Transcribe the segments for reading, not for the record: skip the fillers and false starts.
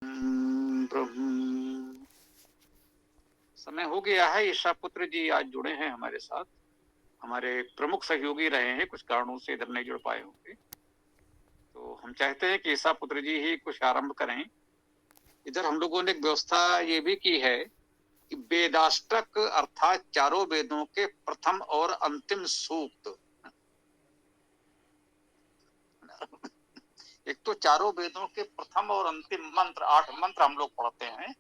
ब्रह्म। समय हो गया है। ईशा पुत्र जी आज जुड़े हैं हमारे साथ। हमारे प्रमुख सहयोगी रहे हैं, कुछ कारणों से इधर नहीं जुड़ पाए होंगे, तो हम चाहते हैं कि ईशा पुत्र जी ही कुछ आरंभ करें। इधर हम लोगों ने एक व्यवस्था ये भी की है कि वेदाष्टक अर्थात चारों वेदों के प्रथम और अंतिम सूक्त, एक तो चारों वेदों के प्रथम और अंतिम मंत्र, 8 मंत्र हम लोग पढ़ते हैं,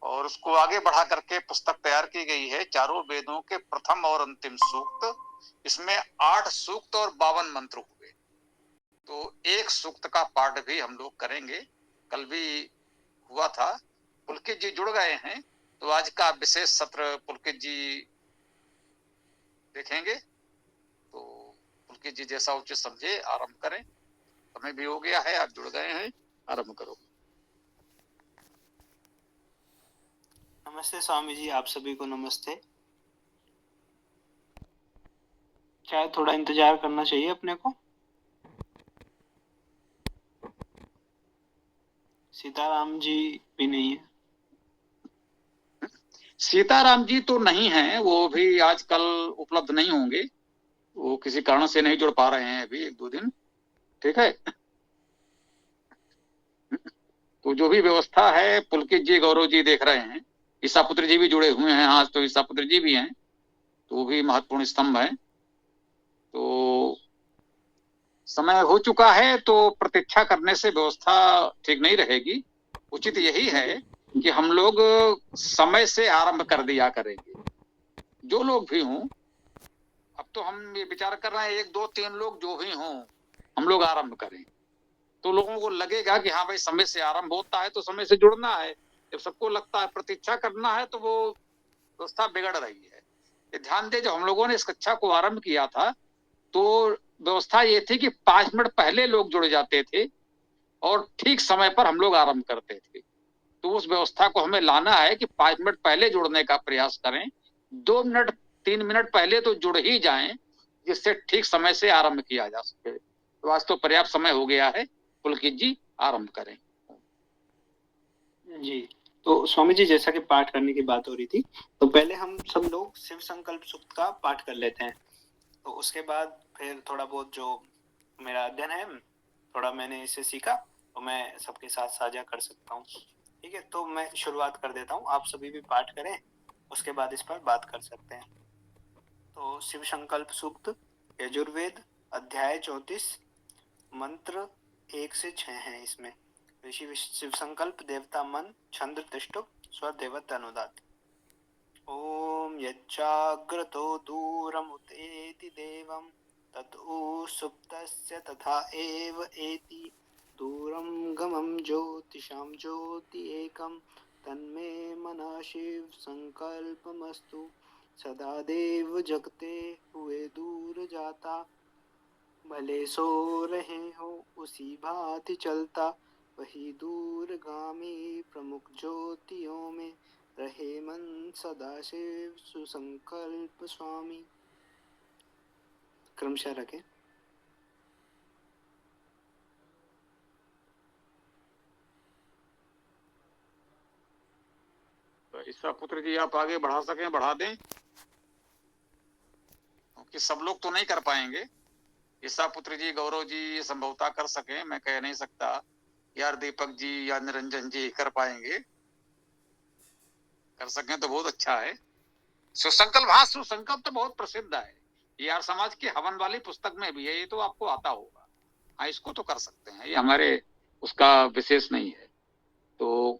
और उसको आगे बढ़ा करके पुस्तक तैयार की गई है चारों वेदों के प्रथम और अंतिम सूक्त। इसमें 8 सूक्त और 52 मंत्र हुए, तो एक सूक्त का पाठ भी हम लोग करेंगे। कल भी हुआ था, पुलकित जी जुड़ गए हैं, तो आज का विशेष सत्र पुलकित जी देखेंगे। तो पुलकित जी जैसा उचित समझे आरंभ करें। समय भी हो गया है, आप जुड़ गए हैं, आरंभ करो। नमस्ते स्वामी जी, आप सभी को नमस्ते। शायद थोड़ा इंतजार करना चाहिए अपने को। सीताराम जी भी नहीं है। सीताराम जी तो नहीं हैं, वो भी आजकल उपलब्ध नहीं होंगे, वो किसी कारण से नहीं जुड़ पा रहे हैं अभी 1-2 दिन। ठीक है, तो जो भी व्यवस्था है, पुलकित जी गौरव जी देख रहे हैं, ईसापुत्र जी भी जुड़े हुए हैं आज, तो ईसापुत्र जी भी हैं, तो वो भी महत्वपूर्ण स्तंभ है। तो समय हो चुका है, तो प्रतीक्षा करने से व्यवस्था ठीक नहीं रहेगी। उचित यही है कि हम लोग समय से आरंभ कर दिया करेंगे, जो लोग भी हों। अब तो हम ये विचार कर रहे हैं 1-2-3 लोग जो भी हों, हम लोग आरंभ करें, तो लोगों को लगेगा कि हाँ भाई समय से आरंभ होता है तो समय से जुड़ना है। जब सबको लगता है प्रतीक्षा करना है, तो वो व्यवस्था बिगड़ रही है। ये ध्यान दे, जब हम लोगों ने इस कक्षा को आरंभ किया था, तो व्यवस्था ये थी कि 5 मिनट पहले लोग जुड़ जाते थे और ठीक समय पर हम लोग आरंभ करते थे। तो उस व्यवस्था को हमें लाना है कि 5 मिनट पहले जुड़ने का प्रयास करें, 2 मिनट 3 मिनट पहले तो जुड़ ही जाएं, जिससे ठीक समय से आरंभ किया जा सके। तो आज तो पर्याप्त समय हो गया है, पुलकित जी आरंभ करें। जी, तो स्वामी जी, जैसा कि पाठ करने की बात हो रही थी, तो पहले हम सब लोग शिव संकल्प सूक्त का पाठ कर लेते हैं। तो उसके बाद फिर थोड़ा बहुत जो मेरा अध्ययन है, थोड़ा मैंने इसे सीखा, तो मैं सबके साथ साझा कर सकता हूँ। ठीक है, तो मैं शुरुआत कर देता हूँ, आप सभी भी पाठ करें, उसके बाद इस पर बात कर सकते हैं। तो शिव संकल्प सूक्त, यजुर्वेद, अध्याय 34, मंत्र 1 से 6 हैं इसमें। ऋषि शिव संकल्प, देवता मन, छंद तिष्ठुप, स्वर देवत अनुदात। ओम यच्चाग्रतो दूरमुतेति देवं ततो सुप्तस्य तथा एव एति दूरं गमं ज्योतिषां ज्योति एकं तन्मे मनः शिव संकल्पमस्तु सदा देव जगते हुए दूर जाता भले सो रहे हो उसी भांति चलता वही दूरगामी प्रमुख ज्योतियों में रहे मन सदाशिव सुसंकल्प स्वामी। क्रमशः रखें। तो ईसा पुत्र जी आप आगे बढ़ा सकें बढ़ा दें, क्योंकि सब लोग तो नहीं कर पाएंगे। ईसा पुत्र जी गौरव जी संभवतः कर सकें, मैं कह नहीं सकता यार दीपक जी या निरंजन जी कर पाएंगे। कर सकें तो बहुत अच्छा है। सुसंकल्प, हाँ सुसंकल्प तो बहुत प्रसिद्ध है, ये यार समाज की हवन वाली पुस्तक में भी है, ये तो आपको आता होगा। हाँ इसको तो कर सकते हैं, ये हमारे उसका विशेष नहीं है। तो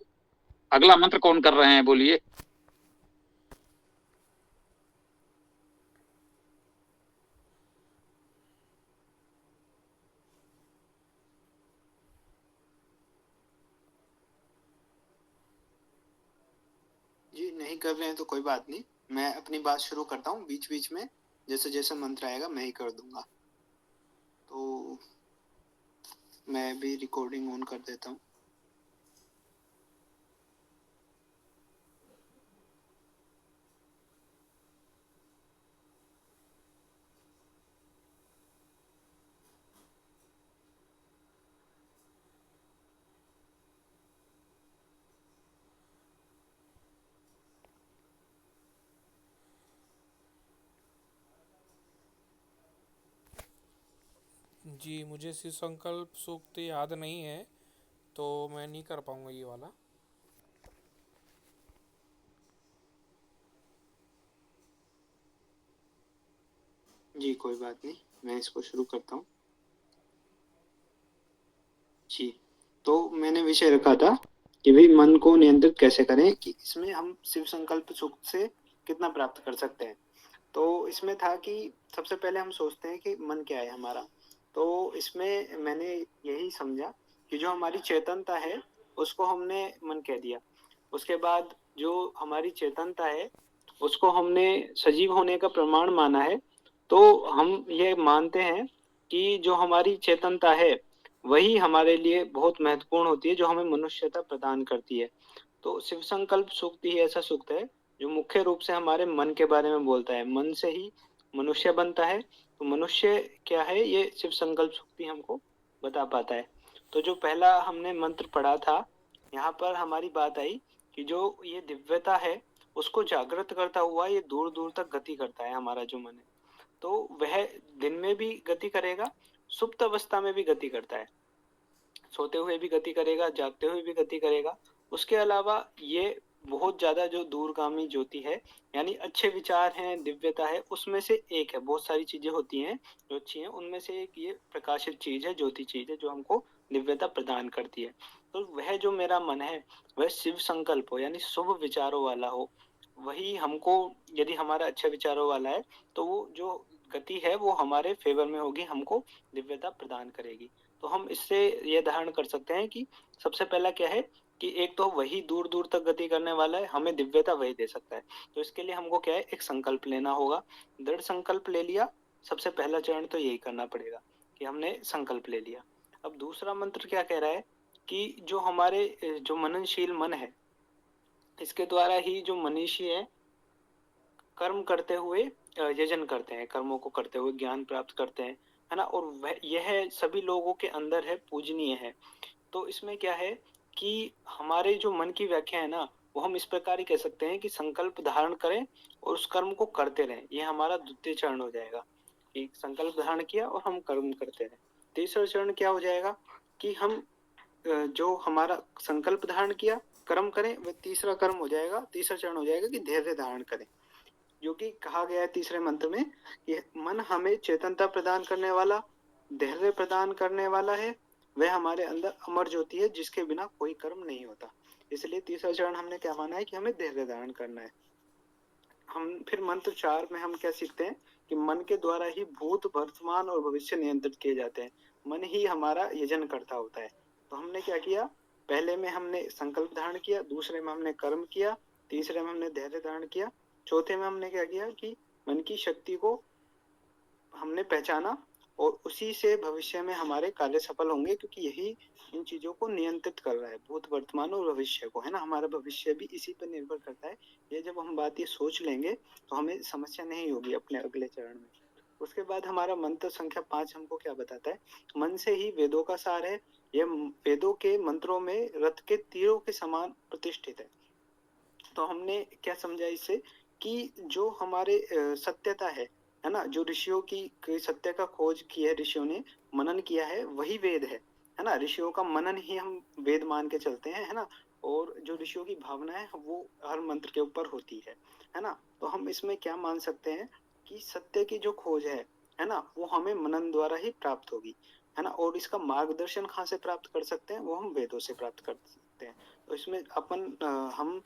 अगला मंत्र कौन कर रहे हैं, बोलिए। जी, नहीं कर रहे हैं तो कोई बात नहीं, मैं अपनी बात शुरू करता हूँ। बीच बीच में जैसे जैसे मंत्र आएगा मैं ही कर दूंगा। तो मैं भी रिकॉर्डिंग ऑन कर देता हूँ। जी, मुझे शिव संकल्प सूक्त याद नहीं है, तो मैं नहीं कर पाऊंगा ये वाला। जी कोई बात नहीं, मैं इसको शुरू करता हूँ। जी, तो मैंने विषय रखा था कि भाई मन को नियंत्रित कैसे करें, कि इसमें हम शिव संकल्प सूक्त से कितना प्राप्त कर सकते हैं। तो इसमें था कि सबसे पहले हम सोचते हैं कि मन क्या है हमारा। तो इसमें मैंने यही समझा कि जो हमारी चेतनता है उसको हमने मन कह दिया। उसके बाद जो हमारी चेतनता है उसको हमने सजीव होने का प्रमाण माना है। तो हम ये मानते हैं कि जो हमारी चेतनता है वही हमारे लिए बहुत महत्वपूर्ण होती है, जो हमें मनुष्यता प्रदान करती है। तो शिव संकल्प सूक्त ही ऐसा सूक्त है जो मुख्य रूप से हमारे मन के बारे में बोलता है। मन से ही मनुष्य बनता है, तो मनुष्य क्या है ये शिव संकल्प सूक्त ही हमको बता पाता है। तो जो पहला हमने मंत्र पढ़ा था, यहाँ पर हमारी बात आई कि जो ये दिव्यता है उसको जागृत करता हुआ ये दूर दूर तक गति करता है हमारा जो मन है। तो वह दिन में भी गति करेगा, सुप्त अवस्था में भी गति करता है, सोते हुए भी गति करेगा, जागते हुए भी गति करेगा। उसके अलावा ये बहुत ज्यादा जो दूरगामी ज्योति है, यानी अच्छे विचार हैं, दिव्यता है, उसमें से एक है। बहुत सारी चीजें होती हैं जो अच्छी हैं, उनमें से एक ये प्रकाशित चीज है, ज्योति चीज है, जो हमको दिव्यता प्रदान करती है। तो वह जो मेरा मन है वह शिव संकल्प हो, यानी शुभ विचारों वाला हो। वही हमको, यदि हमारा अच्छे विचारों वाला है तो वो जो गति है वो हमारे फेवर में होगी, हमको दिव्यता प्रदान करेगी। तो हम इससे ये धारण कर सकते हैं कि सबसे पहला क्या है कि एक तो वही दूर दूर तक गति करने वाला है, हमें दिव्यता वही दे सकता है। तो इसके लिए हमको क्या है, एक संकल्प लेना होगा। दृढ़ संकल्प ले लिया, सबसे पहला चरण तो यही करना पड़ेगा कि हमने संकल्प ले लिया। अब दूसरा मंत्र क्या कह रहा है कि जो हमारे जो मननशील मन है, इसके द्वारा ही जो मनीषी है कर्म करते हुए यजन करते हैं, कर्मों को करते हुए ज्ञान प्राप्त करते हैं, है ना। और वह यह सभी लोगों के अंदर है, पूजनीय है। तो इसमें क्या है कि हमारे जो मन की व्याख्या है ना, वो हम इस प्रकार ही कह सकते हैं कि संकल्प धारण करें और उस कर्म को करते रहें। ये हमारा द्वितीय चरण हो जाएगा कि संकल्प धारण किया और हम कर्म करते रहें। तीसरा चरण क्या हो जाएगा कि हम जो हमारा संकल्प धारण किया, कर्म करें, वह तीसरा कर्म हो जाएगा, तीसरा चरण हो जाएगा कि धैर्य धारण करें। जो कि कहा गया है तीसरे मंत्र में कि मन हमें चेतनता प्रदान करने वाला, धैर्य प्रदान करने वाला है। वह हमारे अंदर अमर ज्योति है जिसके बिना कोई कर्म नहीं होता। इसलिए तीसरा चरण हमने क्या माना है कि हमें धैर्य धारण करना है। हम फिर मंत्र 4 में हम क्या सीखते हैं कि मन के द्वारा ही भूत, वर्तमान और भविष्य नियंत्रित किए जाते हैं। मन ही हमारा यजन करता होता है। तो हमने क्या किया, पहले में हमने संकल्प धारण किया, दूसरे में हमने कर्म किया, तीसरे में हमने धैर्य धारण किया, चौथे में हमने क्या किया कि मन की शक्ति को हमने पहचाना और उसी से भविष्य में हमारे कार्य सफल होंगे, क्योंकि यही इन चीजों को नियंत्रित कर रहा है, भूत, वर्तमान और भविष्य को, है ना। हमारा भविष्य भी इसी पर निर्भर करता है। ये जब हम बात ये सोच लेंगे तो हमें समस्या नहीं होगी अपने अगले चरण में। उसके बाद हमारा मंत्र संख्या 5 हमको क्या बताता है, मन से ही वेदों का सार है। ये वेदों के मंत्रों में रथ के तीरों के समान प्रतिष्ठित है। तो हमने क्या समझा इससे कि जो हमारे सत्यता है ना, जो ऋषियों की सत्य का खोज की है, ऋषियों ने मनन किया है, वही वेद है ना। ऋषियों का मनन ही हम वेद मान के चलते हैं, है ना। और जो ऋषियों की भावना है वो हर मंत्र के ऊपर होती है ना। तो हम इसमें क्या मान सकते हैं कि सत्य की जो खोज है ना, वो हमें मनन द्वारा ही प्राप्त होगी, है ना। और इसका मार्गदर्शन कहाँ से प्राप्त कर सकते हैं, वो हम वेदों से प्राप्त कर सकते हैं। तो इसमें हम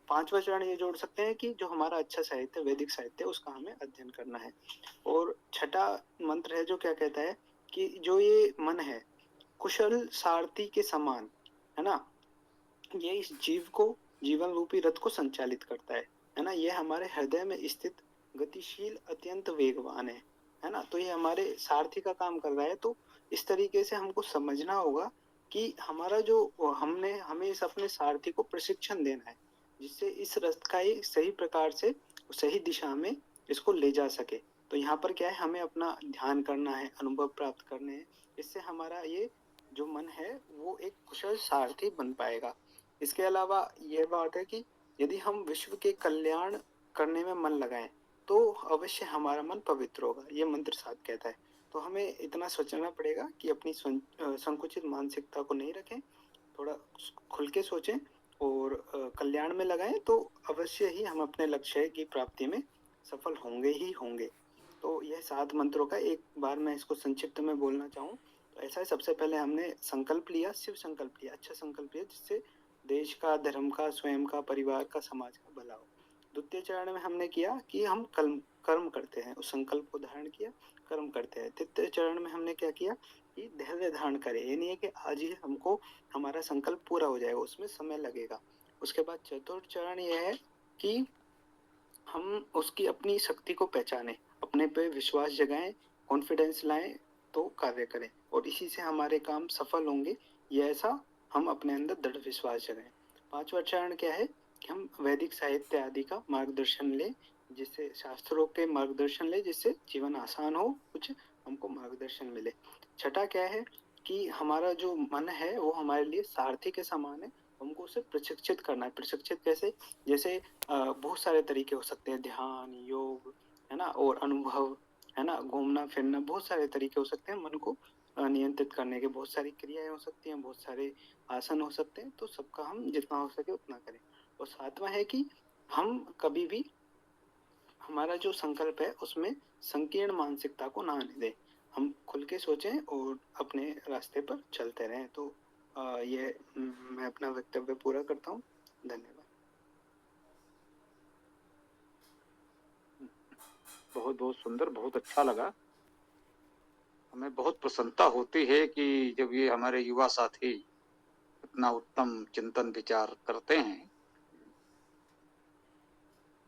पांचवा चरण ये जोड़ सकते हैं कि जो हमारा अच्छा साहित्य, वैदिक साहित्य, उसका हमें अध्ययन करना है। और छठा मंत्र है जो क्या कहता है कि जो ये मन है कुशल सारथी के समान, है ना, ये इस जीव को, जीवन रूपी रथ को संचालित करता है ना। ये हमारे हृदय में स्थित गतिशील अत्यंत वेगवान है ना। तो ये हमारे सारथी का काम कर रहा है। तो इस तरीके से हमको समझना होगा कि हमारा जो हमें इस अपने सारथी को प्रशिक्षण देना है, जिससे इस रथ का ये सही प्रकार से सही दिशा में इसको ले जा सके। तो यहाँ पर क्या है, हमें अपना ध्यान करना है, अनुभव प्राप्त करने हैं। इससे हमारा ये जो मन है वो एक कुशल सारथी बन पाएगा। इसके अलावा ये बात है कि यदि हम विश्व के कल्याण करने में मन लगाएं तो अवश्य हमारा मन पवित्र होगा, ये मंत्र 7 कहता है। तो हमें इतना सोचना पड़ेगा कि अपनी संकुचित मानसिकता को नहीं रखें, थोड़ा खुल के सोचें और कल्याण में लगाएं, तो अवश्य ही हम अपने लक्ष्य की प्राप्ति में सफल होंगे ही होंगे। तो यह 7 मंत्रों का एक बार मैं इसको संक्षिप्त में बोलना चाहूँ तो ऐसा है, सबसे पहले हमने संकल्प लिया, शिव संकल्प लिया, अच्छा संकल्प लिया जिससे देश का, धर्म का, स्वयं का, परिवार का, समाज का भला हो। द्वितीय चरण में हमने किया कि हम कर्म करते हैं, उस संकल्प को धारण किया, कर्म करते हैं। तृतीय चरण में हमने क्या किया कि धैर्य धारण करें, ये नहीं है कि आज ही हमको हमारा संकल्प पूरा हो जाएगा, उसमें समय लगेगा। उसके बाद चतुर्थ चरण यह है कि हम उसकी अपनी शक्ति को पहचानें, अपने पे विश्वास जगाएं, कॉन्फिडेंस लाएं, तो कार्य करें और इसी से हमारे काम सफल होंगे, ये ऐसा हम अपने अंदर दृढ़ विश्वास जगाएं। पांचवा चरण क्या है कि हम वैदिक साहित्य आदि का मार्गदर्शन लें, जिससे शास्त्रों के मार्गदर्शन ले, जिससे जीवन आसान हो, कुछ हमको मार्गदर्शन मिले। छठा क्या है कि हमारा जो मन है वो हमारे लिए सारथी के समान है, हमको उसे प्रशिक्षित करना है। प्रशिक्षित कैसे? जैसे बहुत सारे तरीके हो सकते हैं, ध्यान, योग, है ना, और अनुभव, है ना, घूमना फिरना, बहुत सारे तरीके हो सकते हैं मन को नियंत्रित करने के, बहुत सारी क्रियाएं हो सकती हैं, बहुत सारे आसन हो सकते हैं, तो सबका हम जितना हो सके उतना करें। और सातवां है कि हम कभी भी हमारा जो संकल्प है उसमें संकीर्ण मानसिकता को ना आने दें, हम खुल के सोचें और अपने रास्ते पर चलते रहें। तो ये मैं अपना वक्तव्य पूरा करता हूँ। धन्यवाद। बहुत बहुत सुंदर, बहुत अच्छा लगा। हमें बहुत प्रसन्नता होती है कि जब ये हमारे युवा साथी इतना उत्तम चिंतन विचार करते हैं।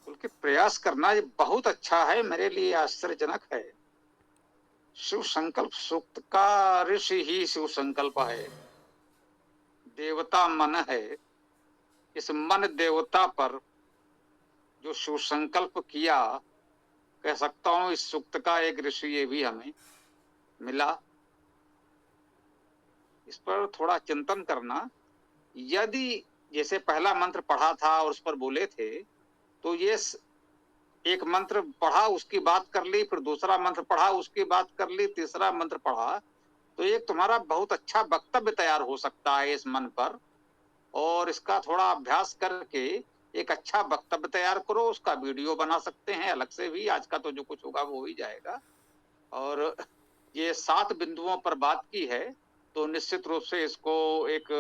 बल्कि प्रयास करना ये बहुत अच्छा है, मेरे लिए आश्चर्यजनक है। शिव संकल्प सूक्त का ऋषि ही शिव संकल्प है, देवता मन है। इस मन देवता पर जो शिव संकल्प किया, कह सकता हूं इस सूक्त का एक ऋषि ये भी हमें मिला। इस पर थोड़ा चिंतन करना, यदि जैसे पहला मंत्र पढ़ा था और उस पर बोले थे, तो ये एक मंत्र पढ़ा उसकी बात कर ली, फिर दूसरा मंत्र पढ़ा उसकी बात कर ली, तीसरा मंत्र पढ़ा, तो एक तुम्हारा बहुत अच्छा वक्तव्य तैयार हो सकता है इस मन पर। और इसका थोड़ा अभ्यास करके एक अच्छा वक्तव्य तैयार करो, उसका वीडियो बना सकते हैं अलग से भी, आज का तो जो कुछ होगा वो हो ही जाएगा। और ये 7 बिंदुओं पर बात की है, तो निश्चित रूप से इसको एक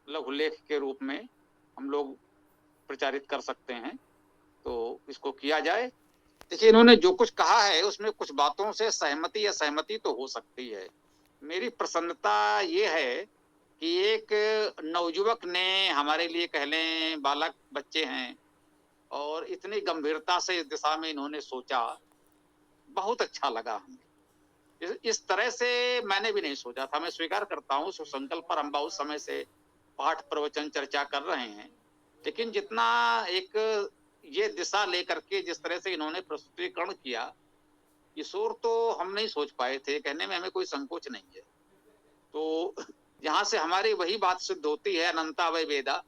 लघुलेख के रूप में हम लोग प्रचारित कर सकते हैं, तो इसको किया जाए। देखिए, इन्होंने जो कुछ कहा है उसमें कुछ बातों से सहमति या सहमति तो हो सकती है। मेरी प्रसन्नता ये है कि एक नवयुवक ने, हमारे लिए कह लें बालक बच्चे हैं, और इतनी गंभीरता से इस दिशा में इन्होंने सोचा, बहुत अच्छा लगा हमें। इस तरह से मैंने भी नहीं सोचा था। मैं स्वीकार करता हूँ, संकल्प पर हम बहुत समय से पाठ प्रवचन चर्चा कर रहे हैं, लेकिन जितना एक ये दिशा लेकर के जिस तरह से इन्होंने प्रस्तुतिकरण किया, किशोर तो हम नहीं सोच पाए थे। कहने में हमें कोई संकोच नहीं है। तो यहाँ से हमारी वही बात सिद्ध होती है, अनंता वै वेदा।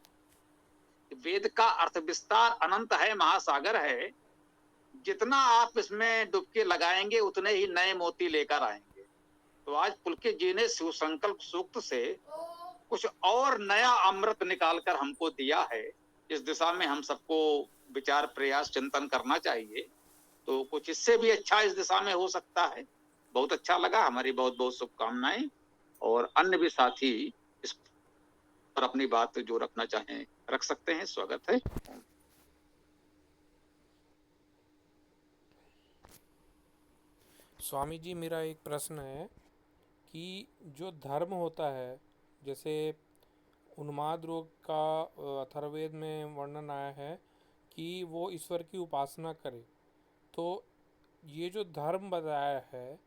वेद का अर्थ विस्तार अनंत है, महासागर है। जितना आप इसमें डुबकी लगाएंगे उतने ही नए मोती लेकर आएंगे। तो आज पुलकित जी ने शिव संकल्प सूक्त से कुछ और नया अमृत निकाल कर हमको दिया है। इस दिशा में हम सबको विचार, प्रयास, चिंतन करना चाहिए। तो कुछ इससे भी अच्छा इस दिशा में हो सकता है। बहुत अच्छा लगा, हमारी बहुत बहुत शुभकामनाएं। और अन्य भी साथी इस पर अपनी बात जो रखना चाहें रख सकते हैं, स्वागत है। स्वामी जी, मेरा एक प्रश्न है कि जो धर्म होता है, जैसे उन्माद रोग का अथर्ववेद में वर्णन आया है कि वो ईश्वर की उपासना करे, तो ये जो धर्म बताया है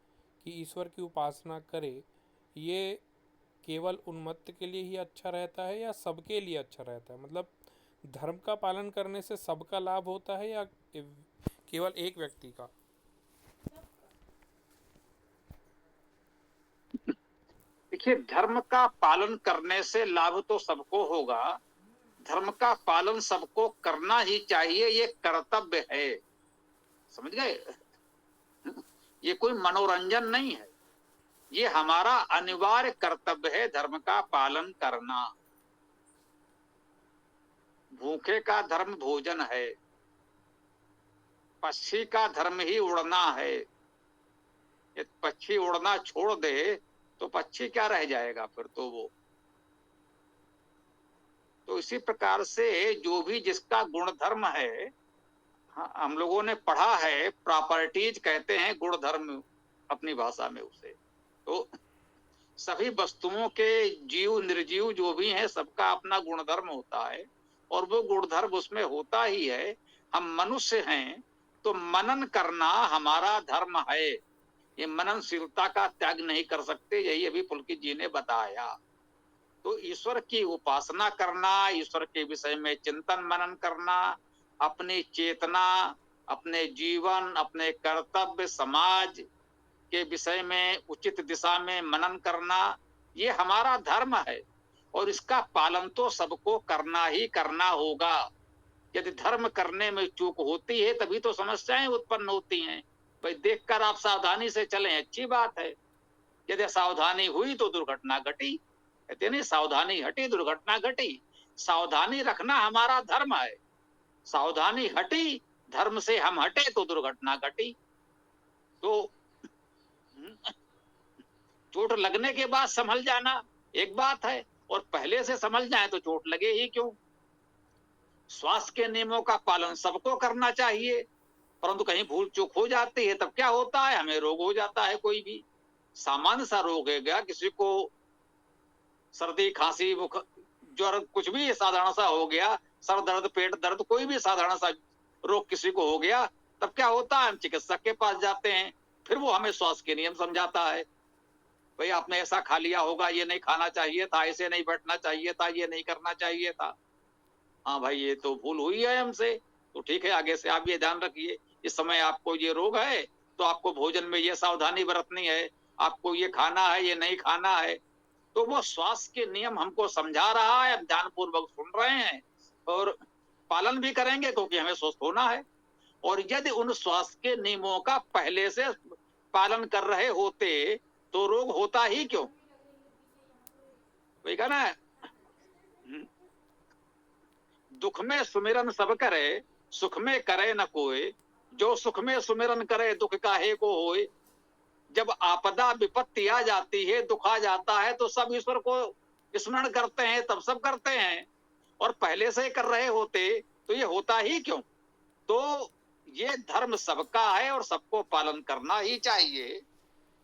कि ईश्वर की उपासना करे, ये केवल उन्मत्त के लिए ही अच्छा रहता है या सबके लिए अच्छा रहता है? मतलब धर्म का पालन करने से सबका लाभ होता है या केवल एक व्यक्ति का? देखिए, धर्म का पालन करने से लाभ तो सबको होगा। धर्म का पालन सबको करना ही चाहिए, ये कर्तव्य है। समझ गए? ये कोई मनोरंजन नहीं है, ये हमारा अनिवार्य कर्तव्य है धर्म का पालन करना। भूखे का धर्म भोजन है, पक्षी का धर्म ही उड़ना है। ये पक्षी उड़ना छोड़ दे तो पक्षी क्या रह जाएगा फिर तो वो। तो इसी प्रकार से जो भी जिसका गुण धर्म है, हाँ, हम लोगों ने पढ़ा है, प्रॉपर्टीज कहते हैं गुण धर्म अपनी भाषा में उसे। तो सभी वस्तुओं के जीव निर्जीव जो भी हैं सबका अपना गुणधर्म होता है और वो गुणधर्म उसमें होता ही है। हम मनुष्य हैं तो मनन करना हमारा धर्म है, ये मननशीलता का त्याग नहीं कर सकते, यही अभी पुलकित जी ने बताया। तो ईश्वर की उपासना करना, ईश्वर के विषय में चिंतन मनन करना, अपनी चेतना, अपने जीवन, अपने कर्तव्य, समाज के विषय में उचित दिशा में मनन करना, ये हमारा धर्म है और इसका पालन तो सबको करना ही करना होगा। यदि धर्म करने में चूक होती है तभी तो समस्याएं उत्पन्न होती हैं। भाई देखकर आप सावधानी से चलें, अच्छी बात है, यदि सावधानी हुई तो दुर्घटना घटी। कहते नहीं सावधानी हटी दुर्घटना घटी। सावधानी रखना हमारा धर्म है, सावधानी हटी, धर्म से हम हटे तो दुर्घटना घटी। तो चोट लगने के बाद संभल जाना एक बात है, और पहले से संभल जाए तो चोट लगे ही क्यों। स्वास्थ्य के नियमों का पालन सबको करना चाहिए, परंतु कहीं भूल चूक हो जाती है तब क्या होता है, हमें रोग हो जाता है। कोई भी सामान्य सा रोग है गया, किसी को सर्दी खांसी ज्वर कुछ भी साधारण सा हो गया, सर दर्द पेट दर्द कोई भी साधारण सा रोग किसी को हो गया, तब क्या होता है, हम चिकित्सक के पास जाते हैं, फिर वो हमें स्वास्थ्य के नियम समझाता है। भाई आपने ऐसा खा लिया होगा, ये नहीं खाना चाहिए था, ऐसे नहीं बैठना चाहिए था, ये नहीं करना चाहिए था। हाँ भाई ये तो भूल हुई है हमसे, तो ठीक है आगे से आप ये ध्यान रखिए, इस समय आपको ये रोग है तो आपको भोजन में ये सावधानी बरतनी है, आपको ये खाना है, ये नहीं खाना है। तो वो स्वास्थ्य के नियम हमको समझा रहा है, हम ध्यानपूर्वक सुन रहे हैं और पालन भी करेंगे क्योंकि हमें स्वस्थ होना है। और यदि उन स्वास्थ्य के नियमों का पहले से पालन कर रहे होते तो रोग होता ही क्यों। वही कहना है, दुख में सुमिरन सब करे, सुख में करे न कोई, जो सुख में सुमिरन करे दुख काहे को होए। जब आपदा विपत्ति आ जाती है, दुख आ जाता है तो सब ईश्वर को स्मरण करते हैं, तब सब करते हैं, और पहले से कर रहे होते तो ये होता ही क्यों। तो ये धर्म सबका है और सबको पालन करना ही चाहिए,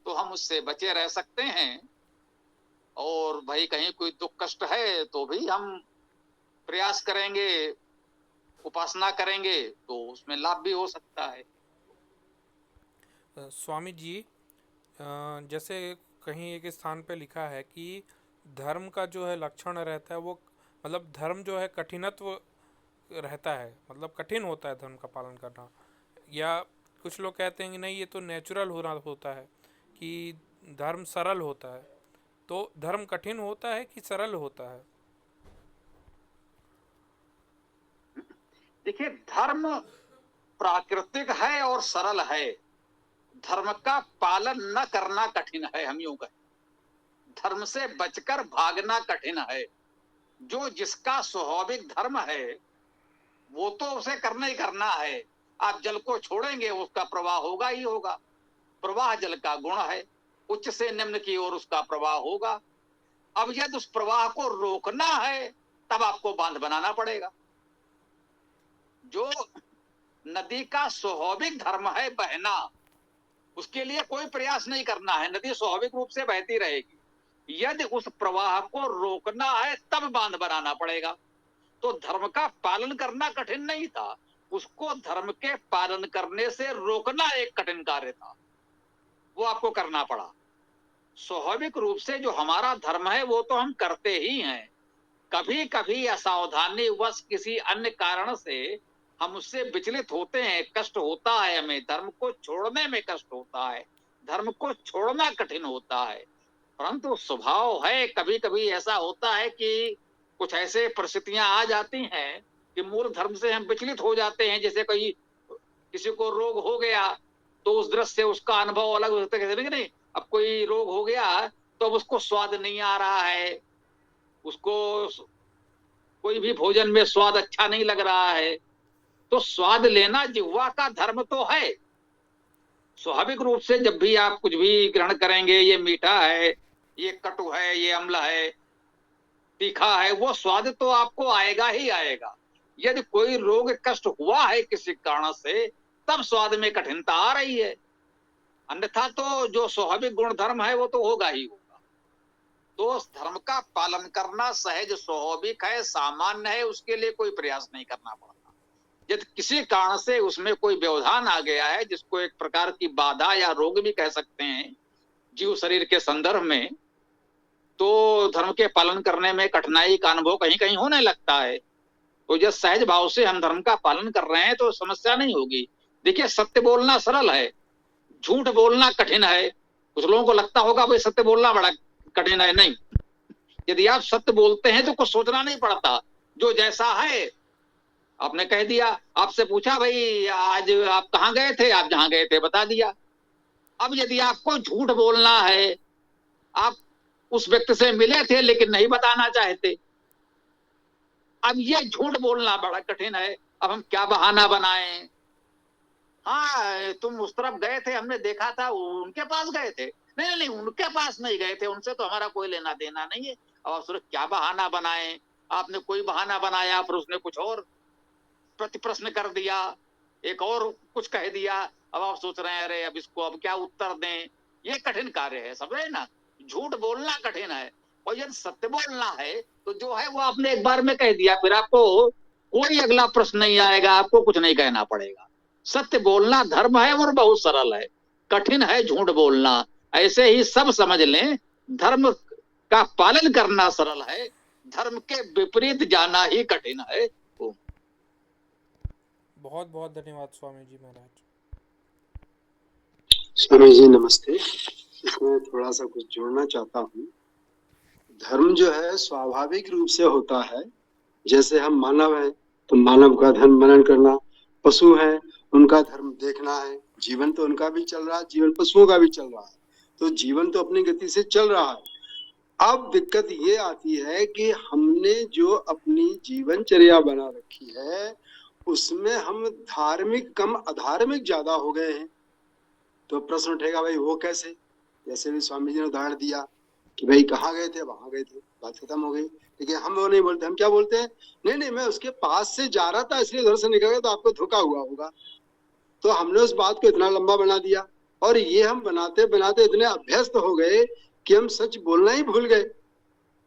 तो हम उससे बचे रह सकते हैं। और भाई कहीं कोई दुख कष्ट है तो भी हम प्रयास करेंगे, उपासना करेंगे तो उसमें लाभ भी हो सकता है। स्वामी जी, जैसे कहीं एक स्थान पे लिखा है कि धर्म का जो है लक्षण रहता है वो, मतलब धर्म जो है कठिनत्व रहता है, मतलब कठिन होता है धर्म का पालन करना। या कुछ लोग कहते हैं कि नहीं ये तो नेचुरल होना होता है, कि धर्म सरल होता है। तो धर्म कठिन होता है कि सरल होता है? देखिए धर्म प्राकृतिक है और सरल है, धर्म का पालन न करना कठिन है। हम यूं कहें धर्म से बचकर भागना कठिन है। जो जिसका स्वाभाविक धर्म है वो तो उसे करना ही करना है। आप जल को छोड़ेंगे उसका प्रवाह होगा ही होगा, प्रवाह जल का गुण है, उच्च से निम्न की ओर उसका प्रवाह होगा। अब यदि उस प्रवाह को रोकना है तब आपको बांध बनाना पड़ेगा। जो नदी का स्वाभाविक धर्म है बहना, उसके लिए कोई प्रयास नहीं करना है, नदी स्वाभाविक रूप से बहती रहेगी। यदि उस प्रवाह को रोकना है तब बांध बनाना पड़ेगा। तो धर्म का पालन करना कठिन नहीं था, उसको धर्म के पालन करने से रोकना एक कठिन कार्य था, वो आपको करना पड़ा। स्वाभाविक रूप से जो हमारा धर्म है वो तो हम करते ही हैं, कभी कभी असावधानी वश किसी अन्य कारण से हम उससे विचलित होते हैं, कष्ट होता है, हमें धर्म को छोड़ने में कष्ट होता है, धर्म को छोड़ना कठिन होता है। परंतु स्वभाव है, कभी कभी ऐसा होता है कि कुछ ऐसे परिस्थितियां आ जाती हैं कि मूल धर्म से हम विचलित हो जाते हैं। जैसे कोई किसी को रोग हो गया तो उस दृश्य से उसका अनुभव अलग हो सकता है कि नहीं। अब कोई रोग हो गया तो अब उसको स्वाद नहीं आ रहा है, उसको कोई भी भोजन में स्वाद अच्छा नहीं लग रहा है, तो स्वाद लेना जिह्वा का धर्म तो है। स्वाभाविक रूप से जब भी आप कुछ भी ग्रहण करेंगे, ये मीठा है, ये कटु है, ये अम्ल है, तीखा है, वो स्वाद तो आपको आएगा ही आएगा। यदि कोई रोग कष्ट हुआ है किसी कारण से, तब स्वाद में कठिनता आ रही है, अन्यथा तो जो स्वाभाविक गुण धर्म है वो तो होगा ही होगा। तो उस धर्म का पालन करना सहज स्वाभाविक है, सामान्य है, उसके लिए कोई प्रयास नहीं करना पड़ता। यदि किसी कारण से उसमें कोई व्यवधान आ गया है, जिसको एक प्रकार की बाधा या रोग भी कह सकते हैं जीव शरीर के संदर्भ में, तो धर्म के पालन करने में कठिनाई का अनुभव कहीं कहीं होने लगता है। तो जब सहज भाव से हम धर्म का पालन कर रहे हैं तो समस्या नहीं होगी। देखिए, सत्य बोलना सरल है, झूठ बोलना कठिन है। कुछ लोगों को लगता होगा भाई सत्य बोलना बड़ा कठिन है, नहीं। यदि आप सत्य बोलते हैं तो कुछ सोचना नहीं पड़ता, जो जैसा है आपने कह दिया। आपसे पूछा भाई आज आप कहाँ गए थे, आप जहां गए थे बता दिया। अब यदि आपको झूठ बोलना है, आप उस व्यक्ति से मिले थे लेकिन नहीं बताना चाहते, अब ये झूठ बोलना बड़ा कठिन है। अब हम क्या बहाना बनाएं? हाँ, तुम उस तरफ गए थे, हमने देखा था, उनके पास गए थे। नहीं नहीं, उनके पास नहीं गए थे, उनसे तो हमारा कोई लेना देना नहीं है। अब आप सोच क्या बहाना बनाएं? आपने कोई बहाना बनाया, फिर उसने कुछ और प्रति प्रश्न कर दिया, एक और कुछ कह दिया। अब आप सोच रहे हैं अरे अब इसको अब क्या उत्तर दें? ये कठिन कार्य है, समझे ना। झूठ बोलना कठिन है, और यदि सत्य बोलना है तो जो है वो आपने एक बार में कह दिया, फिर आपको कोई अगला प्रश्न नहीं आएगा, आपको कुछ नहीं कहना पड़ेगा। सत्य बोलना धर्म है और बहुत सरल है, कठिन है झूठ बोलना। ऐसे ही सब समझ लें, धर्म का पालन करना सरल है, धर्म के विपरीत जाना ही कठिन है। बहुत बहुत धन्यवाद स्वामी जी महाराज। स्वामी जी नमस्ते। इसमें थोड़ा सा कुछ जोड़ना चाहता हूँ। धर्म जो है स्वाभाविक रूप से होता है। जैसे हम मानव हैं तो मानव का धर्म मनन करना, पशु हैं उनका धर्म देखना है। जीवन तो उनका भी चल रहा है, जीवन पशुओं का भी चल रहा है, तो जीवन तो अपनी गति से चल रहा है। अब दिक्कत ये आती है कि हमने जो अपनी जीवनचर्या बना रखी है उसमें हम धार्मिक कम अधार्मिक ज्यादा हो गए हैं। तो प्रश्न उठेगा भाई वो कैसे? जैसे भी स्वामी जी ने उदाहरण दिया कि भाई कहाँ गए थे, वहां गए थे, बात खत्म हो गई। लेकिन हम वो नहीं बोलते, हम क्या बोलते हैं? नहीं नहीं, मैं उसके पास से जा रहा था इसलिए उधर से निकल गया, तो आपको धोखा हुआ होगा। तो हमने उस बात को इतना लंबा बना दिया, और ये हम बनाते बनाते इतने अभ्यस्त हो गए कि हम सच बोलना ही भूल गए।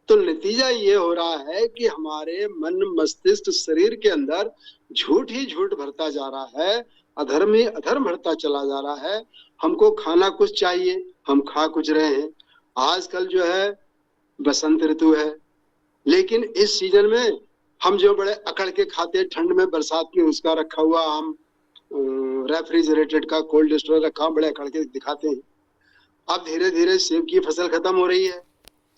तो नतीजा ये हो रहा है कि हमारे मन मस्तिष्क शरीर के अंदर झूठ ही झूठ भरता जा रहा है, अधर्म ही अधर्म भरता चला जा रहा है। हमको खाना कुछ चाहिए, हम खा कुछ रहे हैं। आजकल जो है बसंत ऋतु है, लेकिन इस सीजन में हम जो बड़े अकड़ के खाते, ठंड में बरसात में उसका रखा हुआ हम रेफ्रिजरेटेड का कोल्ड स्टोरेज रखा बड़े अकड़ के दिखाते हैं। अब धीरे धीरे सेब की फसल खत्म हो रही है,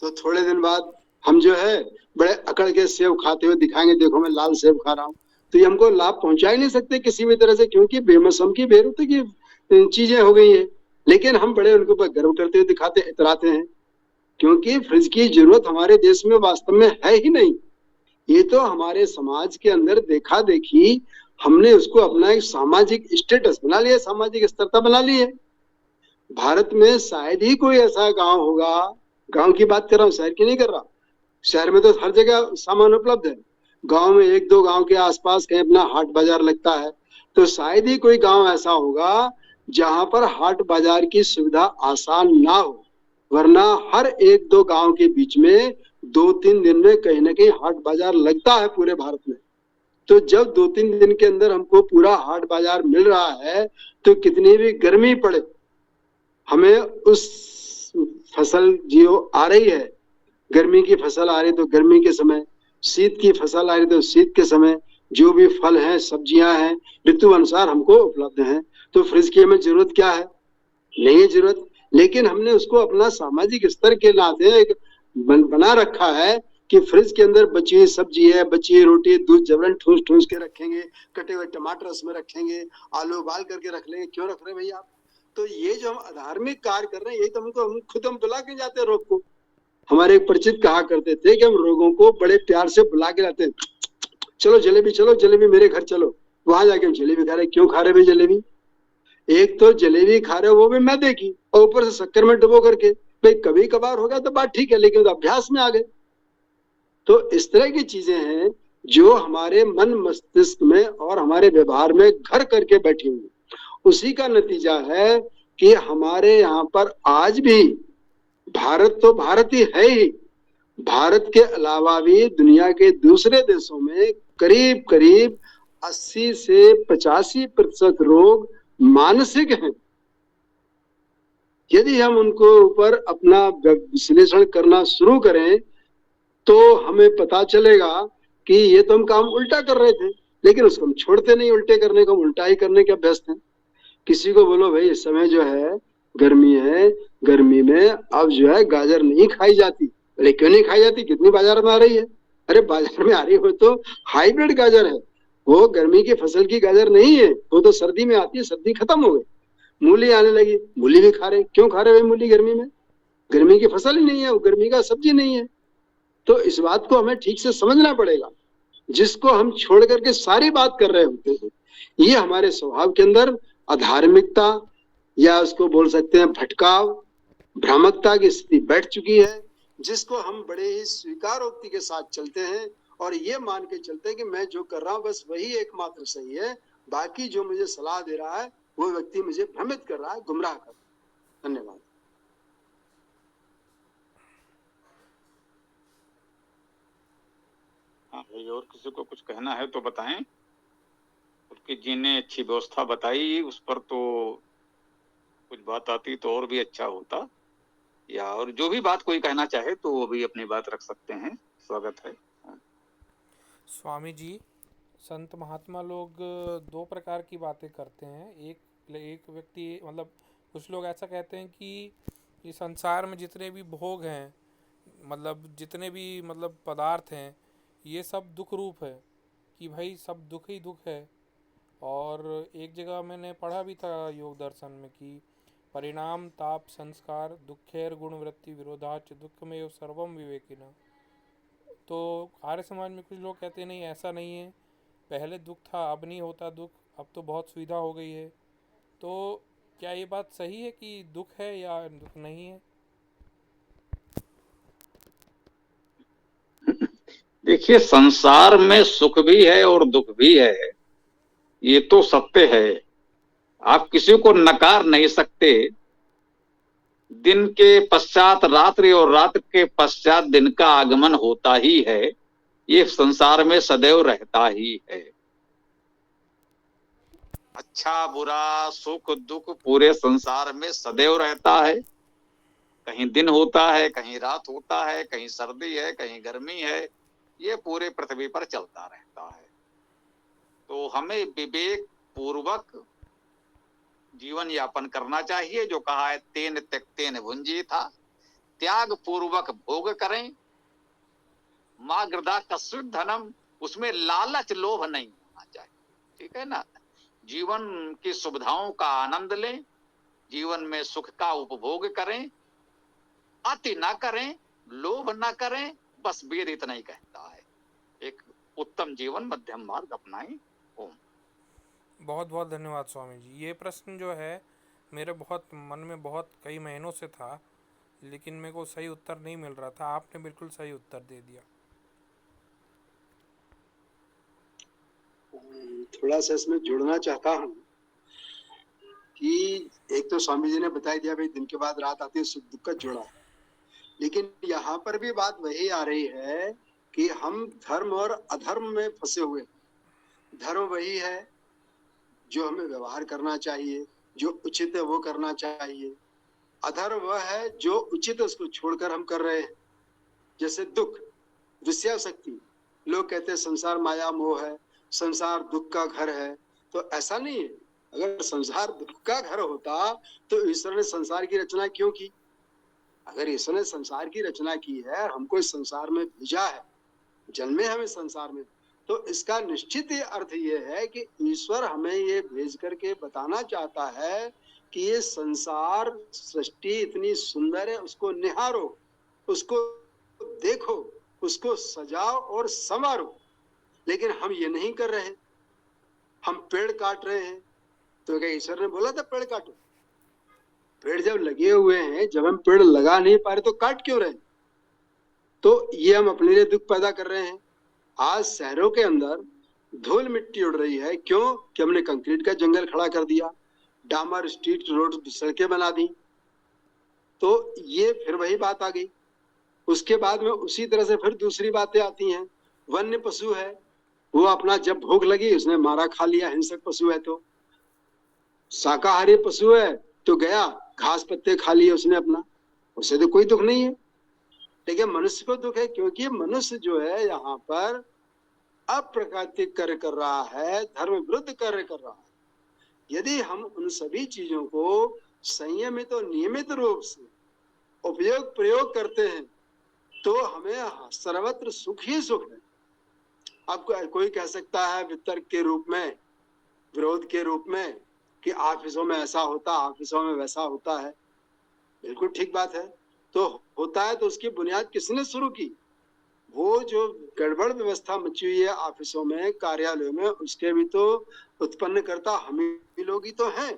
तो थोड़े दिन बाद हम जो है बड़े अकड़ के सेब खाते हुए दिखाएंगे, देखो मैं लाल सेब खा रहा हूँ। तो ये हमको लाभ पहुंचा ही नहीं सकते किसी भी तरह से, क्योंकि बेमौसम की बेरुत की चीजें हो गई है। लेकिन हम बड़े उनके ऊपर गर्व करते हुए दिखाते इतराते हैं, क्योंकि फ्रिज की जरूरत हमारे देश में वास्तव में है ही नहीं। ये तो हमारे समाज के अंदर देखा देखी हमने उसको अपना एक सामाजिक स्टेटस बना लिया, सामाजिक स्तरता बना ली है। भारत में शायद ही कोई ऐसा गांव होगा, गांव की बात कर रहा हूँ, शहर की नहीं कर रहा, शहर में तो हर जगह सामान उपलब्ध है, गांव में एक दो गांव के आसपास कहीं अपना हाट बाजार लगता है, तो शायद ही कोई गांव ऐसा होगा जहां पर हाट बाजार की सुविधा आसान ना हो। वरना हर एक दो गांव के बीच में 2-3 दिन में कहीं ना कहीं हाट बाजार लगता है पूरे भारत में। तो जब 2-3 दिन के अंदर हमको पूरा हाट बाजार मिल रहा है, तो कितनी भी गर्मी पड़े हमें उस फसल जो आ रही है, गर्मी की फसल आ रही तो गर्मी के समय, शीत की फसल आ रही तो शीत के समय, जो भी फल हैं सब्जियां हैं ऋतु अनुसार हमको उपलब्ध हैं। तो फ्रिज की हमें जरूरत क्या है? नहीं है जरूरत, लेकिन हमने उसको अपना सामाजिक स्तर के नाते एक बना रखा है कि फ्रिज के अंदर बची हुई सब्जी है, बची हुई रोटी, दूध जबरन ठूस ठूस के रखेंगे, कटे हुए टमाटर उसमें रखेंगे, आलू उबाल करके रख लेंगे। क्यों रख रहे भैया आप? तो ये जो हम अधार्मिक कार्य कर रहे हैं, यही तो हम खुद बुला के जाते हैं रोग को। हमारे एक परिचित कहा करते थे कि हम रोगों को बड़े प्यार से बुला के लाते हैं, चलो जलेबी मेरे घर चलो। वहां जाके हम जलेबी खा रहे। क्यों खा रहे भाई जलेबी? एक तो जलेबी खा रहे हो वो भी मैदे की, और ऊपर से शक्कर में डुबो करके। भाई कभी कभार हो गया तो बात ठीक है, लेकिन तो अभ्यास में आ गए। तो इस तरह की चीजें हैं जो हमारे मन मस्तिष्क में और हमारे व्यवहार में घर करके बैठी हुई। उसी का नतीजा है कि हमारे यहाँ पर आज भी, भारत तो भारत ही है ही, भारत के अलावा भी दुनिया के दूसरे देशों में करीब करीब 80 से 85% रोग मानसिक हैं। यदि हम उनको ऊपर अपना विश्लेषण करना शुरू करें तो हमें पता चलेगा कि ये तो हम काम उल्टा कर रहे थे, लेकिन उसको हम छोड़ते नहीं। उल्टे करने को, हम उल्टा ही करने के अभ्यस्त हैं। किसी को बोलो भाई इस समय जो है गर्मी है, गर्मी में अब जो है गाजर नहीं खाई जाती। अरे क्यों नहीं खाई जाती? कितनी बाजार में आ रही है। अरे बाजार में आ रही हो तो हाइब्रिड गाजर है, वो गर्मी की फसल की गाजर नहीं है, वो तो सर्दी में आती है। सर्दी खत्म हो गई, मूली आने लगी, मूली भी खा रहे। क्यों खा रहे भाई मूली? गर्मी में, गर्मी की फसल ही नहीं है, वो गर्मी का सब्जी नहीं है। तो इस बात को हमें ठीक से समझना पड़ेगा। जिसको हम छोड़ करके सारी बात कर रहे होते हैं, ये हमारे स्वभाव के अंदर अधार्मिकता, या उसको बोल सकते हैं भटकाव, भ्रामकता की स्थिति बैठ चुकी है, जिसको हम बड़े ही स्वीकारोक्ति के साथ चलते हैं और ये मान के चलते हैं कि मैं जो कर रहा हूं बस वही एकमात्र सही है, बाकी जो मुझे सलाह दे रहा है वो व्यक्ति मुझे भ्रमित कर रहा है, गुमराह कर रहा है। धन्यवाद। हाँ भाई, और किसी को कुछ कहना है तो बताएं। उनकी जी ने अच्छी व्यवस्था बताई, उस पर तो कुछ बात आती तो और भी अच्छा होता, या और जो भी बात कोई कहना चाहे तो वो भी अपनी बात रख सकते हैं। स्वागत है। स्वामी जी, संत महात्मा लोग दो प्रकार की बातें करते हैं। एक व्यक्ति, मतलब कुछ लोग ऐसा कहते हैं कि ये संसार में जितने भी भोग हैं, मतलब जितने भी मतलब पदार्थ हैं, ये सब दुख रूप है, कि भाई सब दुख ही दुख है। और एक जगह मैंने पढ़ा भी था योग दर्शन में कि परिणाम ताप संस्कार दुखेर गुण वृत्ति विरोधाच दुखमेव सर्वम विवेकिना। तो आर्य समाज में कुछ लोग कहते हैं नहीं, ऐसा नहीं है, पहले दुख था अब नहीं होता दुख, अब तो बहुत सुविधा हो गई है। तो क्या ये बात सही है कि दुख है या दुख नहीं है? देखिए, संसार में सुख भी है और दुख भी है, ये तो सत्य है। आप किसी को नकार नहीं सकते। दिन के पश्चात रात्रि और रात्रि के पश्चात दिन का आगमन होता ही है, ये संसार में सदैव रहता ही है। अच्छा बुरा सुख दुख पूरे संसार में सदैव रहता है। कहीं दिन होता है, कहीं रात होता है, कहीं सर्दी है, कहीं गर्मी है, ये पूरे पृथ्वी पर चलता रहता है। तो हमें विवेक पूर्वक जीवन यापन करना चाहिए। जो कहा है तेन त्यक्तेन भुंजी था, त्याग पूर्वक भोग करें। माँ गृदा कस्वित धनम, उसमें लालच लोभ नहीं होना चाहिए, ठीक है ना। जीवन की सुविधाओं का आनंद लें, जीवन में सुख का उपभोग करें, अति ना करें, लोभ ना करें, बस वेद इतना ही कहता है। एक उत्तम जीवन मध्यम मार्ग अपनाएं। ओम। बहुत बहुत धन्यवाद स्वामी जी। ये प्रश्न जो है मेरे बहुत मन में बहुत कई महीनों से था, लेकिन मेरे को सही उत्तर नहीं मिल रहा था। आपने बिल्कुल सही उत्तर दे दिया। थोड़ा सा इसमें जुड़ना चाहता हूँ कि एक तो स्वामी जी ने बता दिया भाई दिन के बाद रात आती है, सुख दुख का जोड़ा, लेकिन यहाँ पर भी बात वही आ रही है कि हम धर्म और अधर्म में फंसे हुए। धर्म वही है जो हमें व्यवहार करना चाहिए, जो उचित है वो करना चाहिए। अधर्म वह है जो उचित है उसको छोड़कर हम कर रहे हैं। जैसे दुख, विषयासक्ति, लोग कहते हैं संसार माया मोह है, संसार दुख का घर है। तो ऐसा नहीं है। अगर संसार दुख का घर होता तो ईश्वर ने संसार की रचना क्यों की? अगर ईश्वर ने संसार की रचना की है, हमको इस संसार में भेजा है, जन्मे हमें संसार में, तो इसका निश्चित ही अर्थ ये है कि ईश्वर हमें ये भेज करके बताना चाहता है कि ये संसार सृष्टि इतनी सुंदर है, उसको निहारो, उसको देखो, उसको सजाओ और संवारो। लेकिन हम ये नहीं कर रहे, हम पेड़ काट रहे हैं। तो क्या ईश्वर ने बोला था पेड़ काटो? पेड़ जब लगे हुए हैं, जब हम पेड़ लगा नहीं पा रहे तो काट क्यों रहे? तो ये हम अपने लिए दुख पैदा कर रहे हैं। आज शहरों के अंदर धूल मिट्टी उड़ रही है, क्यों? कि हमने कंक्रीट का जंगल खड़ा कर दिया, डामर स्ट्रीट रोड सड़कें बना दी। तो ये फिर वही बात आ गई। उसके बाद में उसी तरह से फिर दूसरी बातें आती हैं। वन्य पशु है, वो अपना जब भूख लगी उसने मारा खा लिया, हिंसक पशु है। तो शाकाहारी पशु है तो गया घास पत्ते खा लिए उसने अपना, उसे तो कोई दुख नहीं है। लेकिन मनुष्य को दुख है, क्योंकि मनुष्य जो है यहाँ पर अप्राकृतिक कार्य कर रहा है, धर्म विरुद्ध कार्य कर रहा है। यदि हम उन सभी चीजों को संयमित और नियमित रूप से उपयोग प्रयोग करते हैं तो हमें सर्वत्र सुख ही सुख है। अब कोई कह सकता है वितर्क के रूप में, विरोध के रूप में, कि ऑफिसों में ऐसा होता, ऑफिसों में वैसा होता है। बिल्कुल ठीक बात है। तो होता है तो उसकी बुनियाद किसने शुरू की? वो जो गड़बड़ व्यवस्था मची हुई है ऑफिसों में, कार्यालयों में, उसके भी तो उत्पन्न करता हम ही लोग ही तो हैं।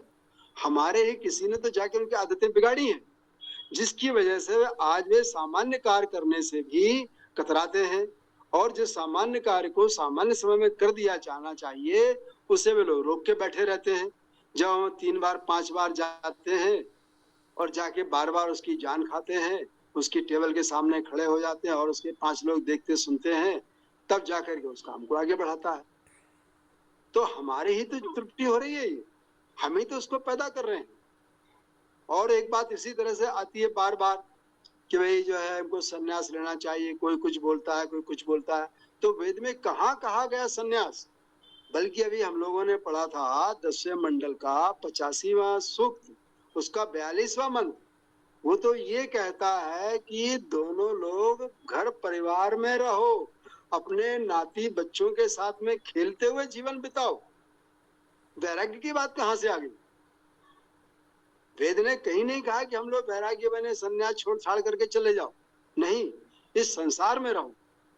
हमारे ही किसी ने तो जाके उनकी आदतें बिगाड़ी हैं, जिसकी वजह से आज वे सामान्य कार्य करने से भी कतराते हैं। और जो सामान्य कार्य को सामान्य समय में कर दिया जाना चाहिए, उसे वे लोग रोक के बैठे रहते हैं। जब हम 3 बार 5 बार जाते हैं और जाके बार बार उसकी जान खाते हैं, उसकी टेबल के सामने खड़े हो जाते हैं और उसके 5 लोग देखते सुनते हैं, तब जाकर के उस काम को आगे बढ़ाता है। तो हमारे ही तो त्रुटि हो रही है, ये हम ही तो उसको पैदा कर रहे हैं। और एक बात इसी तरह से आती है बार बार कि भाई जो है हमको सन्यास लेना चाहिए, कोई कुछ बोलता है, कोई कुछ बोलता है। तो वेद में कहाँ कहा गया सन्यास? बल्कि अभी हम लोगों ने पढ़ा था 10वें मंडल का 85वां सूक्त, उसका 42वां मंत्र। वो तो ये कहता है कि दोनों लोग घर परिवार में रहो, अपने नाती बच्चों के साथ में खेलते हुए जीवन बिताओ। वैराग्य की बात कहाँ से आ गई? वेद ने कहीं नहीं कहा कि हम लोग वैराग्य बने, संन्यास छोड़ छाड़ करके चले जाओ। नहीं, इस संसार में रहो।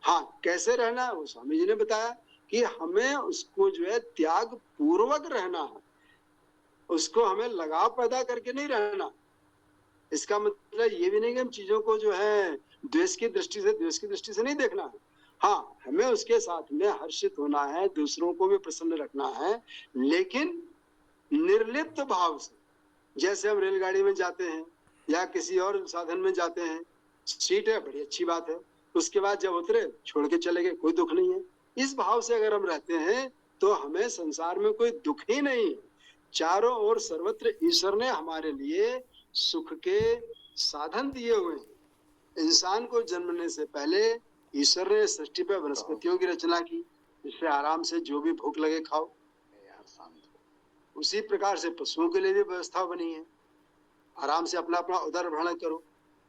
हाँ, कैसे रहना है वो स्वामी जी ने बताया कि हमें उसको जो है त्याग पूर्वक रहना है, उसको हमें लगाव पैदा करके नहीं रहना। इसका मतलब ये भी नहीं कि हम चीजों को जो है द्वेष की दृष्टि से नहीं देखना है। हाँ, हमें उसके साथ में हर्षित होना है, दूसरों को भी प्रसन्न रखना है, लेकिन निर्लिप्त भाव से। जैसे हम रेलगाड़ी में जाते हैं या किसी और साधन में जाते हैं, सीट है, बड़ी अच्छी बात है, उसके बाद जब उतरे छोड़ के चले गए, कोई दुख नहीं है। इस भाव से अगर हम रहते हैं तो हमें संसार में कोई दुख ही नहीं है। चारों ओर सर्वत्र ईश्वर ने हमारे लिए सुख के साधन दिए हुए हैं। इंसान को जन्मने से पहले ईश्वर ने सृष्टि पर वनस्पतियों की रचना की, जिससे आराम से जो भी भूख लगे खाओ। उसी प्रकार से पशुओं के लिए भी व्यवस्था बनी है, आराम से अपना अपना उदर भरण करो।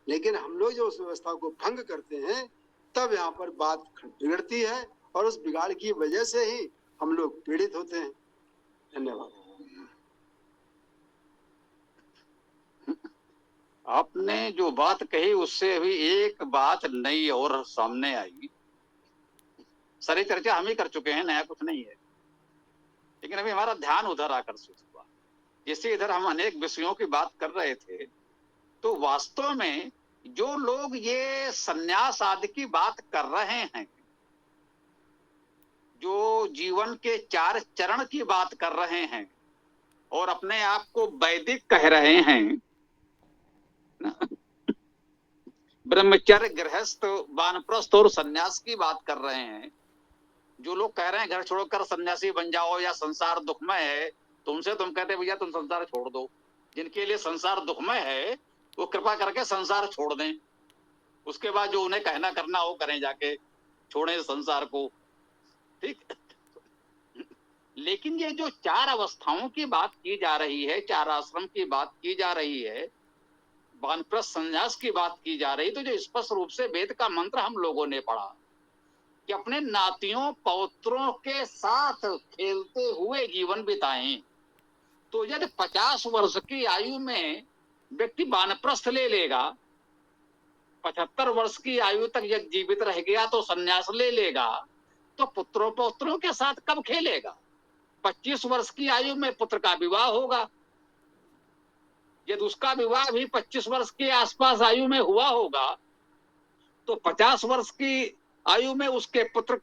लेकिन हम लोग जो उस व्यवस्था को भंग करते हैं, तब यहाँ पर बात बिगड़ती है और उस बिगाड़ की वजह से ही हम लोग पीड़ित होते हैं। धन्यवाद। आपने जो बात कही उससे अभी एक बात नई और सामने आई। सारी चर्चा हम ही कर चुके हैं, नया कुछ नहीं है, लेकिन अभी हमारा ध्यान उधर आकर्षित हुआ। जैसे इधर हम अनेक विषयों की बात कर रहे थे, तो वास्तव में जो लोग ये सन्यास आदि की बात कर रहे हैं, जो जीवन के 4 चरण की बात कर रहे हैं और अपने आप को वैदिक कह रहे हैं, ब्रह्मचर्य, गृहस्थ, वानप्रस्थ और सन्यास की बात कर रहे हैं, जो लोग कह रहे हैं घर छोड़कर सन्यासी बन जाओ या संसार दुखमय है, तुमसे तुम कहते भैया तुम संसार छोड़ दो। जिनके लिए संसार दुखमय है वो कृपा करके संसार छोड़ दें, उसके बाद जो उन्हें कहना करना हो करें, जाके छोड़ें संसार को, ठीक। लेकिन ये जो 4 अवस्थाओं की बात की जा रही है, 4 आश्रम की बात की जा रही है, वानप्रस्थ संन्यास की बात की जा रही, तो जो स्पष्ट रूप से वेद का मंत्र हम लोगों ने पढ़ा कि अपने नातियों पौत्रों के साथ खेलते हुए जीवन बिताएं, तो यदि 50 वर्ष की आयु में व्यक्ति वानप्रस्थ ले लेगा, 75 वर्ष की आयु तक यदि जीवित रह गया तो संन्यास ले लेगा, तो पुत्रों पौत्रों के साथ कब खेलेगा? 25 वर्ष की आयु में पुत्र का विवाह होगा, यदि उसका विवाह भी 25 वर्ष के आसपास आयु में हुआ होगा, तो 50 वर्ष की आयु में उसके पुत्र,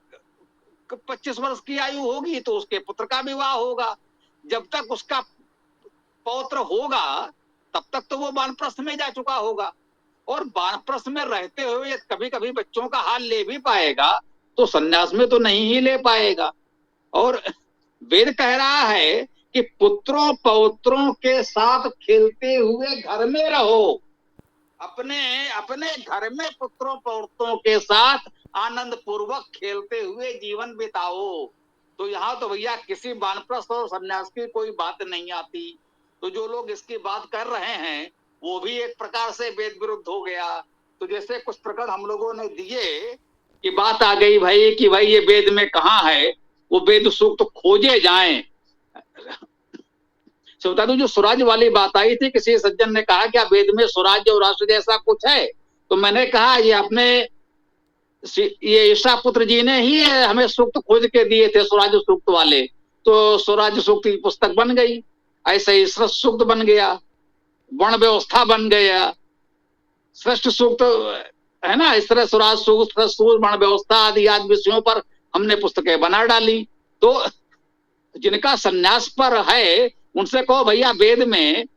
25 वर्ष की आयु होगी तो उसके पुत्र का विवाह होगा। जब तक उसका पौत्र होगा तब तक तो वो वानप्रस्थ में जा चुका होगा, और वानप्रस्थ में रहते हुए कभी कभी बच्चों का हाल ले भी पाएगा, तो संन्यास में तो नहीं ही ले पाएगा। और वेद कह रहा है कि पुत्रों पौत्रों के साथ खेलते हुए घर में रहो, अपने अपने घर में पुत्रों पौत्रों के साथ आनंद पूर्वक खेलते हुए जीवन बिताओ। तो यहाँ तो भैया किसी वानप्रस्थ और संन्यास की कोई बात नहीं आती। तो जो लोग इसकी बात कर रहे हैं वो भी एक प्रकार से वेद विरुद्ध हो गया। तो जैसे कुछ प्रकरण हम लोगों ने दिए कि बात आ गई भाई कि भाई ये वेद में कहाँ है, वो वेद सूक्त तो खोजे जाएं। बता दूं, जो स्वराज्य वाली बात आई थी, किसी सज्जन ने कहा क्या वेद में स्वराज्य और राष्ट्र जैसा कुछ है? तो मैंने कहा ये अपने ये ईशा पुत्र जी ने ही हमें सूक्त खोज के दिए थे, स्वराज्य सूक्त वाले। तो स्वराज्य सूक्त की पुस्तक बन गई, ऐसे ही श्रेष्ठ सूक्त बन गया, वर्ण व्यवस्था बन गया, श्रेष्ठ सूक्त है ना। इस तरह स्वराज सूक्त, वर्ण व्यवस्था आदि आदि विषयों पर हमने पुस्तकें बना डाली। तो जिनका संन्यास पर है उनसे कहो भैया वेद में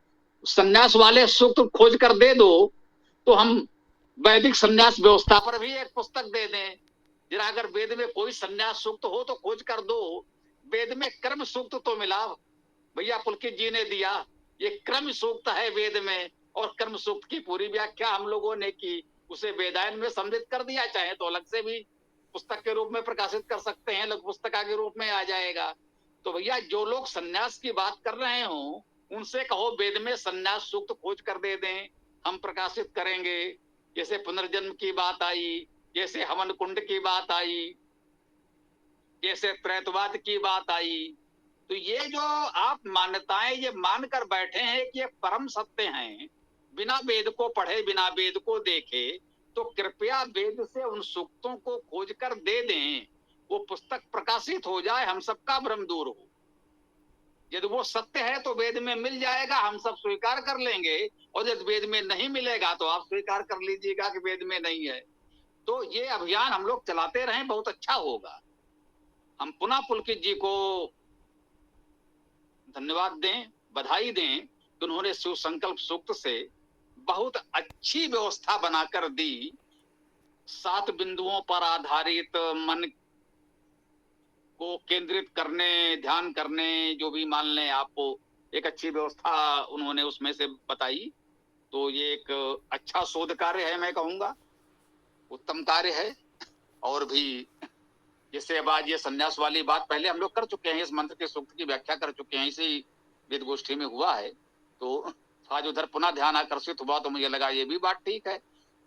संन्यास वाले सूक्त खोज कर दे दो, तो हम वैदिक संन्यास व्यवस्था पर भी एक पुस्तक दे दें। जरा अगर वेद में कोई संन्यास सूक्त हो तो खोज कर दो। वेद में कर्म सूक्त तो मिला, भैया पुलकित जी ने दिया, ये क्रम सूक्त है वेद में, और कर्म सूक्त की पूरी व्याख्या हम लोगों ने की, उसे वेदायन में सम्मिलित कर दिया। चाहे तो अलग से भी पुस्तक के रूप में प्रकाशित कर सकते हैं, लघु पुस्तका के रूप में आ जाएगा। तो भैया जो लोग संन्यास की बात कर रहे हो उनसे कहो वेद में संन्यास सूक्त खोज कर दे दें, हम प्रकाशित करेंगे। जैसे पुनर्जन्म की बात आई, जैसे हवन कुंड की बात आई, जैसे त्रैतवाद की बात आई। तो ये जो आप मान्यताएं ये मानकर बैठे हैं कि ये परम सत्य हैं, बिना वेद को पढ़े बिना वेद को देखे, तो कृपया वेद से उन सूक्तों को खोज कर दे दें, वो पुस्तक प्रकाशित हो जाए, हम सबका भ्रम दूर हो। यदि वो सत्य है तो वेद में मिल जाएगा, हम सब स्वीकार कर लेंगे, और यदि वेद में नहीं मिलेगा तो आप स्वीकार कर लीजिएगा कि वेद में नहीं है। तो ये अभियान हम लोग चलाते रहें, बहुत अच्छा होगा। हम पुनः पुलकित जी को धन्यवाद दें, बधाई दें कि उन्होंने शिव संकल्प सूक्त से बहुत अच्छी व्यवस्था बनाकर दी। 7 बिंदुओं पर आधारित मन को केंद्रित करने, ध्यान करने, जो भी मान लें आपको, एक अच्छी व्यवस्था उन्होंने उसमें से बताई। तो ये एक अच्छा शोध कार्य है, मैं कहूंगा उत्तम कार्य है। और भी जैसे अब आज ये संन्यास वाली बात पहले हम लोग कर चुके हैं, इस मंत्र के सूक्त की व्याख्या कर चुके हैं, इसी वेद गोष्ठी में हुआ है। तो आज उधर पुनः ध्यान आकर्षित हुआ तो मुझे लगा ये भी बात ठीक है।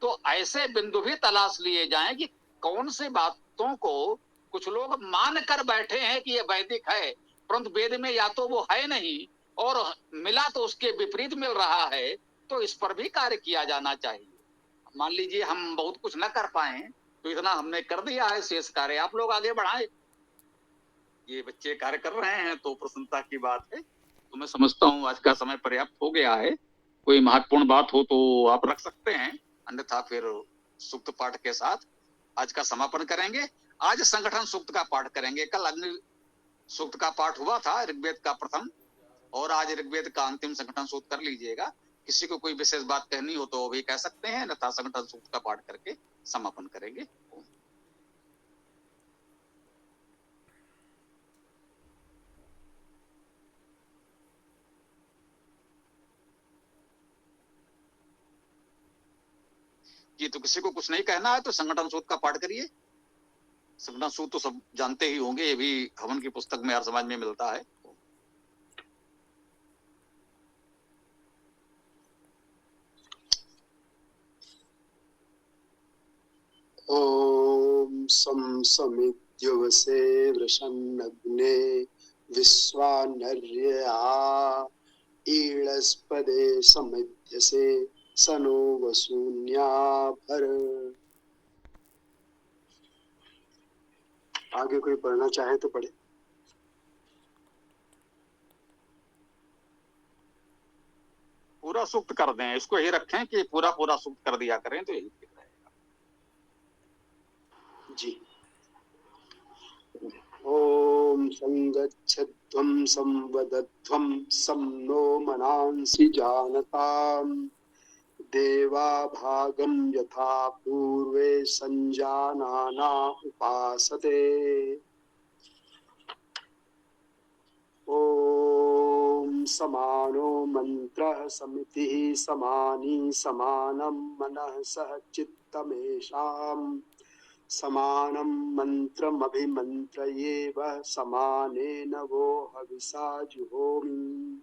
तो ऐसे बिंदु भी तलाश लिए जाएं कि कौन से बातों को कुछ लोग मान कर बैठे हैं कि ये वैदिक है, परंतु वेद में या तो वो है नहीं, और मिला तो उसके विपरीत मिल रहा है। तो इस पर भी कार्य किया जाना चाहिए। मान लीजिए हम बहुत कुछ न कर पाए तो इतना हमने कर दिया है, शेष कार्य आप लोग आगे बढ़ाएं। ये बच्चे कार्य कर रहे हैं तो प्रसन्नता की बात है। तो मैं समझता हूँ आज का समय पर्याप्त हो गया है। कोई महत्वपूर्ण बात हो तो आप रख सकते हैं, अन्यथा फिर सूक्त पाठ के साथ आज का समापन करेंगे। आज संगठन सूक्त का पाठ करेंगे, कल अग्नि सूक्त का पाठ हुआ था, ऋग्वेद का प्रथम, और आज ऋग्वेद का अंतिम संगठन सूक्त कर लीजिएगा। किसी को कोई विशेष बात कहनी हो तो वो भी कह सकते हैं, अन्यथा संगठन सूक्त का पाठ करके समापन करेंगे। ये तो किसी को कुछ नहीं कहना है तो संगठन सूत्र का पाठ करिए। संगठन सूत्र तो सब जानते ही होंगे, ये भी हवन की पुस्तक में हर समाज में मिलता है। ओम सम समिद्युवसे वृषन्नग्ने विश्वानर्या ईळस्पदे समिध्यसे सनो वसून्या भर। आगे कोई पढ़ना चाहे तो पढ़े। पूरा सूक्त कर दें, इसको ही रखें कि पूरा पूरा सूक्त कर दिया करें तो यही ठीक रहेगा। जी। ओम संगच्छध्वं संवदध्वं सं नो मनांसि जानताम् देवा भागं यथा पूर्वे संजानाना उपासते। ओम समानो मंत्रः समितिः समानी समानं मनः सह चित्तमेषाम् समानं मंत्रमभिमन्त्रयेव समानेन वो हविषा जुहोमि।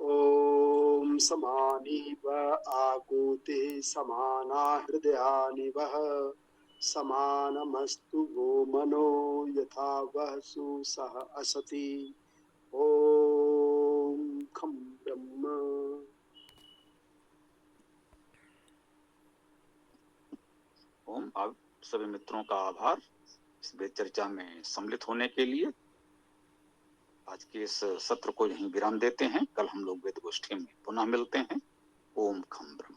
ओम समानी व आकूतिः समाना हृदयानि वः समानमस्तु वो मनो यथा वः सुसह असति। ओम खं ब्रह्म। ओम। आप सभी मित्रों का आभार इस वेद चर्चा में सम्मिलित होने के लिए। आज के इस सत्र को यहीं विराम देते हैं। कल हम लोग वेद गोष्ठी में पुनः मिलते हैं। ओम खं ब्रह्म।